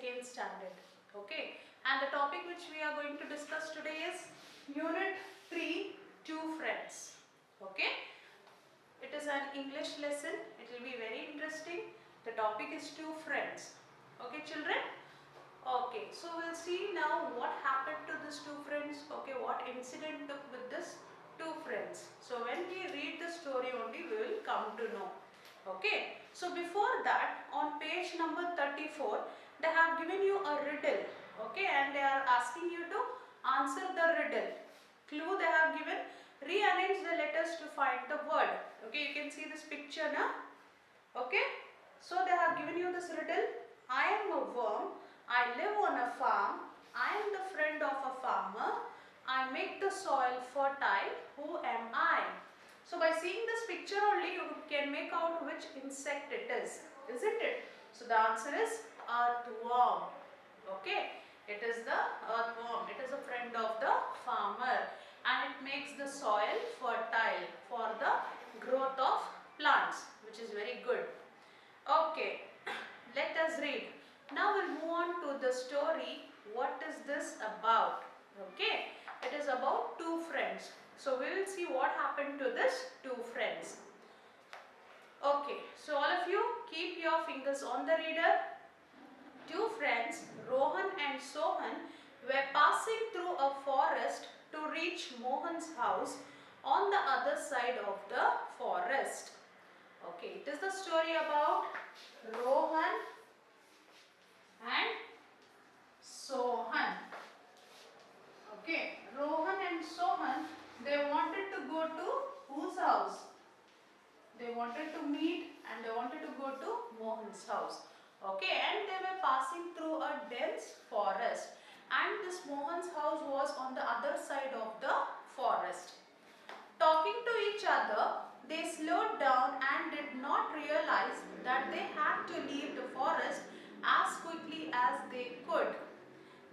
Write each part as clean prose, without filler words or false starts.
second standard. Okay, and the topic which we are going to discuss today is Unit 3, Two Friends. Okay, it is an English lesson. It will be very interesting. The topic is two friends. Okay, children. Okay, so we'll see now what happened to these two friends. Okay, what incident took with this two friends. So when we read the story only, we will come to know. Okay, so before that, on page number 34, they have given you a riddle. Okay, and they are asking you to answer the riddle. Clue they have given: rearrange the letters to find the word. Okay, you can see this picture now. Okay, so they have given you this riddle. I am a worm. I live on a farm. I am the friend of a farmer. I make the soil fertile. Who am I? So by seeing this picture only, you can make out which insect it is, isn't it? So the answer is earthworm. Okay, it is the earthworm. It is a friend of the farmer, and it makes the soil fertile for the growth of plants, which is very good. Okay, let us read. Now we'll move on to the story. What is this about? Okay, it is about two friends. So we will see what happened to this two friends. Okay, so all of you keep your fingers on the reader. Two friends, Rohan and Sohan, were passing through a forest to reach Mohan's house on the other side of the forest. Okay, it is the story about Rohan and Sohan. Okay, Rohan and Sohan, they wanted to go to whose house? They wanted to meet and they wanted to go to Mohan's house. Okay, and they were passing through a dense forest, and this Mohan's house was on the other side of the forest. Talking to each other, they slowed down and did not realize that they had to leave the forest as quickly as they could.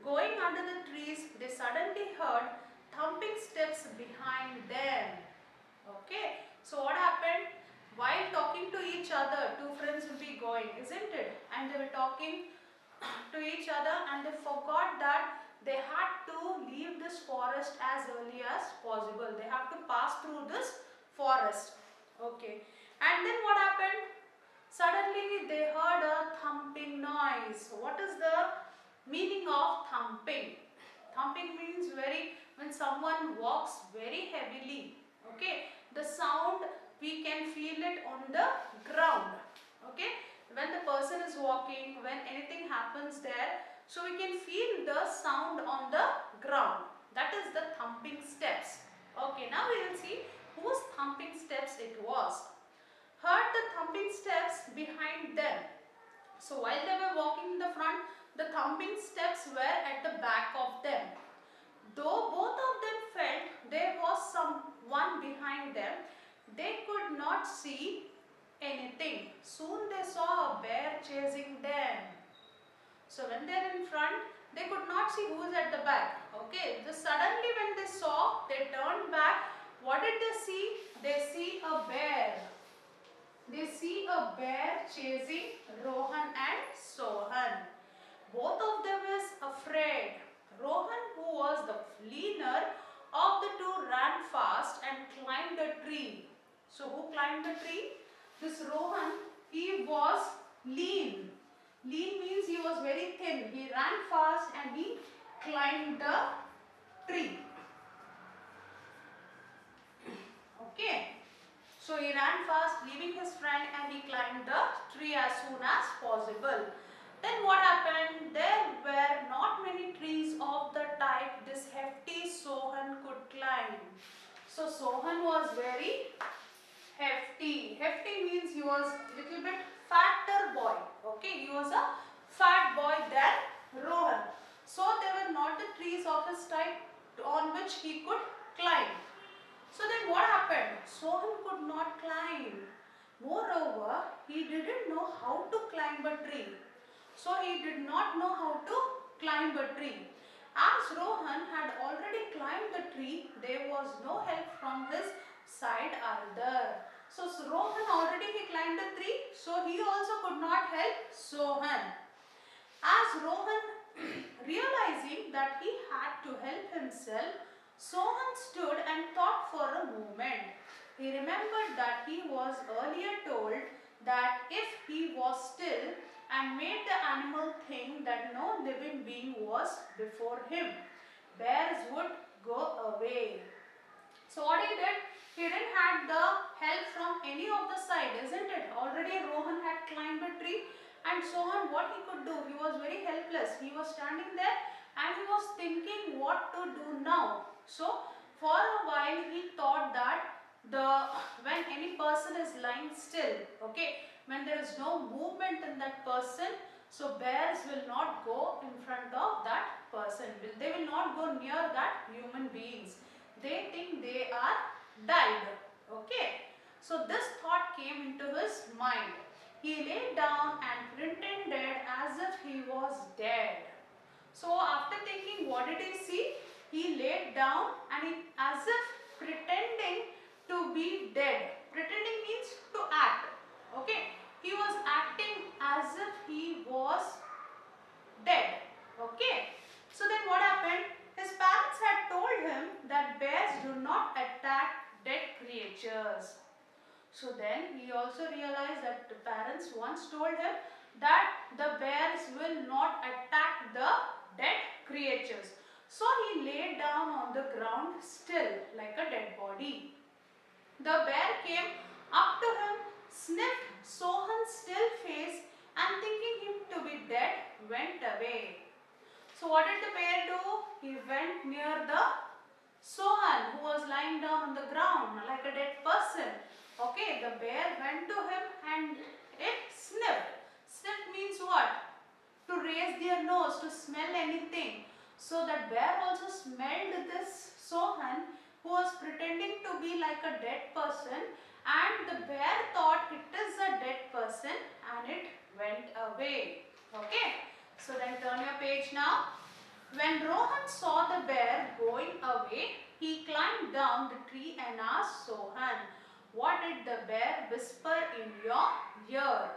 Going under the trees, they suddenly heard thumping steps behind them. Okay, so what happened? While talking to each other, two friends will be going, isn't it? And they were talking to each other, and they forgot that they had to leave this forest as early as possible. They have to pass through this forest. Okay, and then what happened? Suddenly they heard a thumping noise. What is the meaning of thumping? Thumping means when someone walks very heavily. Okay, the sound we can feel it on the ground. Okay, when the person is walking, when anything happens there, so we can feel the sound on the ground. That is the thumping steps. Okay, now we will see whose thumping steps it was. Heard the thumping steps behind them. So while they were walking in the front, the thumping steps were at the back of them. Though both of them felt there was someone behind them, they could not see anything. Soon they saw a bear chasing them. So when they are in front, they could not see who is at the back. Okay, just suddenly when they saw, they turned back. What did they see? They see a bear. They see a bear chasing Rohan and Sohan. Both of them is afraid. Rohan, who was the leaner of the two, ran fast and climbed a tree. So who climbed the tree? This Rohan, he was lean. Lean means he was very thin. He ran fast and he climbed the tree. Okay. So he ran fast, leaving his friend, and he climbed the tree as soon as possible. Then what happened? There were not many trees of the type this hefty Sohan could climb. So Sohan was very hefty. Hefty means he was little bit fatter boy. Okay, he was a fat boy than Rohan. So there were not the trees of his type on which he could climb. So then what happened? Sohan could not climb. Moreover, he didn't know how to climb a tree. So he did not know how to climb a tree. As Rohan had already climbed the tree, there was no help from his side either. So Rohan already he climbed the tree, so he also could not help Sohan. As Rohan realizing that he had to help himself, Sohan stood and thought for a moment. He remembered that he was earlier told that if he was still and made the animal think that no living being was before him, bears would go away. So what he did? He didn't have the help from any of the side, isn't it? Already Rohan had climbed a tree, and Sohan, what he could do? He was very helpless. He was standing there and he was thinking what to do now. So for a while he thought that when any person is lying still, okay, when there is no movement in that person, so bears will not go in front of that person. They will not go near that human beings. They think they are died. Okay. So this thought came into his mind. He lay down and pretended as if he was dead. So after thinking, what did he see? He laid down and as if pretending to be dead. Pretending means to act. Okay. He was acting as if he was dead. Okay. So then what happened? His parents had told him that bears do not attack dead creatures. So then he also realized that the parents once told him that the bears will not attack the dead creatures. So he lay down on the ground still like a dead body. The bear came up to him, sniffed Sohan's still face and thinking him to be dead, went away. So what did the bear do? He went near the Sohan who was lying down on the ground like a dead person. Okay, the bear went to him and it sniffed. Sniff means what? To raise their nose, to smell anything. So that bear also smelled this Sohan who was pretending to be like a dead person, and the bear thought it is a dead person and it went away. Okay. So then turn your page now. When Rohan saw the bear going away, he climbed down the tree and asked Sohan, "What did the bear whisper in your ear?"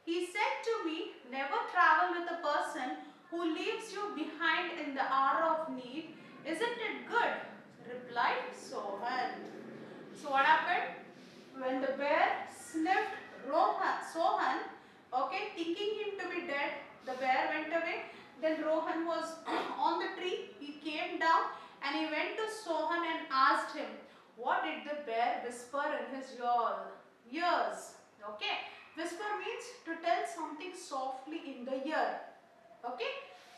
"He said to me, never travel with a person who leaves you behind in the hour of need. Isn't it good?" replied Sohan. So what happened? When the bear sniffed Sohan, okay, thinking him to be dead, the bear went away. Then Rohan was on the tree. He came down and he went to Sohan and asked him, "What did the bear whisper in his ears?" Okay, whisper means to tell something softly in the ear. Okay,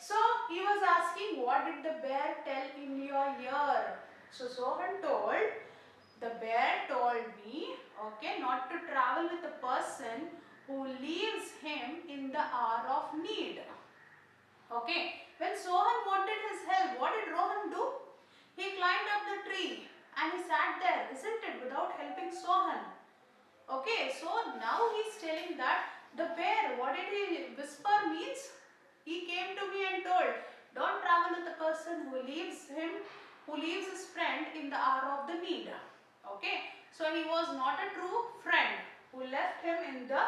so he was asking, "What did the bear tell in your ear?" So Sohan told, "The bear told me, okay, not to travel with a person who leaves him in the hour of need." Okay, when Sohan wanted his help, what did Rohan do? He climbed up the tree and he sat there, isn't it, without helping Sohan. Okay, so now he is telling that the bear, what did he whisper means? He came to me and told, don't travel with a person who leaves his friend in the hour of the need. Okay, so he was not a true friend who left him in the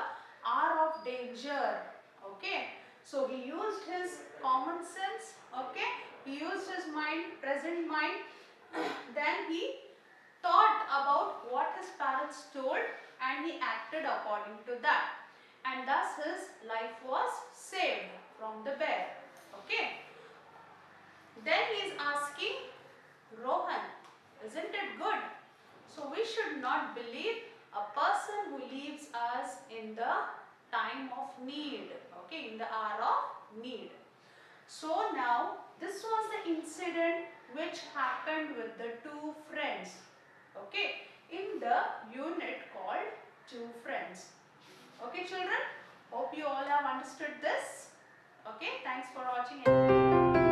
hour of danger. Okay, so he used his common sense. Okay, he used his present mind. Then he thought about what his parents told and he acted according to that. And thus his life was saved from the bear. Okay. Then he is asking Rohan, isn't it good? So we should not believe a person who leaves us in the time of need. Okay, in the hour of need. So now this was the incident which happened with the two friends. Okay, in the unit called Two Friends. Okay children, hope you all have understood this. Okay, thanks for watching.